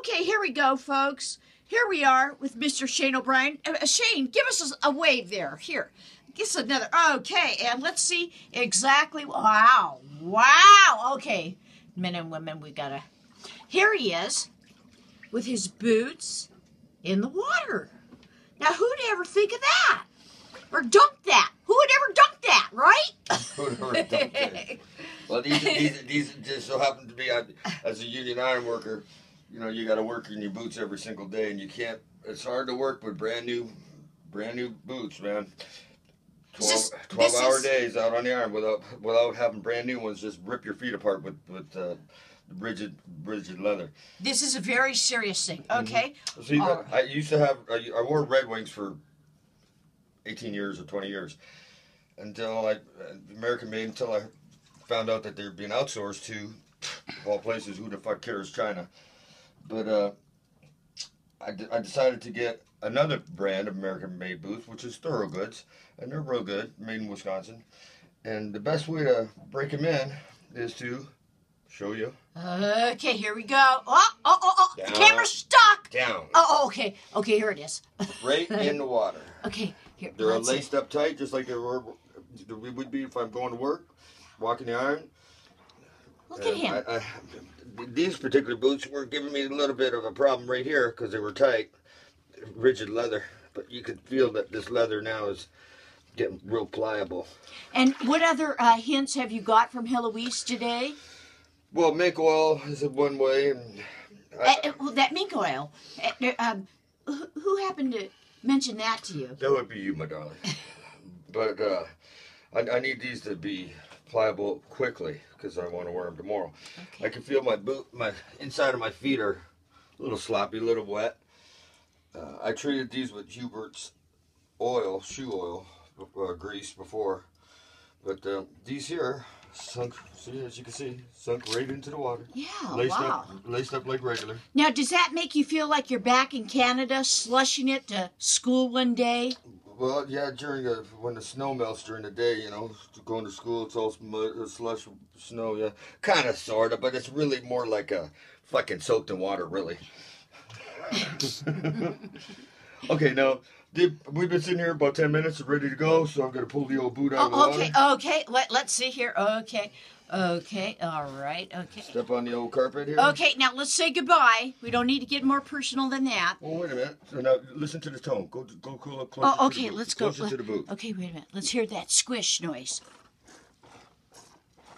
Okay, here we go, folks. Here we are with Mr. Shane O'Brien. Shane, give us a wave there. Here. Give us another. Okay, and let's see exactly. Wow. Wow. Okay. Men and women, we gotta. Here he is with his boots in the water. Now, who'd ever think of that? Or dunk that? Who would ever dunk that, right? Who'd ever dunk that? Well, these just so happen to be, as a union iron worker, you know, you got to work in your boots every single day, and you can't. It's hard to work with brand new boots, man. 12-hour days out on the iron without having brand new ones. Just rip your feet apart with rigid leather. This is a very serious thing. Okay. Mm-hmm. See, I used to have. I wore Red Wings for 18 years or 20 years until American made until I found out that they're being outsourced to, of all places, who the fuck cares, China. But I decided to get another brand of American-made boots, which is Thorogoods, and they're real good, made in Wisconsin. And the best way to break them in is to show you. Okay, here we go. Oh! The camera's stuck. Down. Oh, okay. Okay, here it is. Right in the water. Okay, here. They're laced up tight, just like they would be if I'm going to work, walking the iron. Look at him. These particular boots were giving me a little bit of a problem right here because they were tight, rigid leather. But you could feel that this leather now is getting real pliable. And what other hints have you got from Heloise today? Well, mink oil is one way. And that mink oil. Who happened to mention that to you? That would be you, my darling. But I need these to be pliable quickly because I want to wear them tomorrow. Okay. I can feel my inside of my feet are a little sloppy, a little wet. I treated these with Hubert's oil, shoe oil, grease before, but these here sunk. See, as you can see, sunk right into the water. Yeah, laced up like regular. Now, does that make you feel like you're back in Canada, slushing it to school one day? Well, yeah, when the snow melts during the day, you know, going to school, it's all slush, snow, yeah. Kind of, sort of, but it's really more like a fucking soaked in water, really. Okay, now, we've been sitting here about 10 minutes, ready to go, so I'm going to pull the old boot out of the water. Okay, let's see here. Okay, all right, okay. Step on the old carpet here. Okay, now let's say goodbye. We don't need to get more personal than that. Oh, wait a minute. So now, listen to the tone. Go cool up closer to the boot. Let's go. Closer to the boot. Okay, wait a minute. Let's hear that squish noise.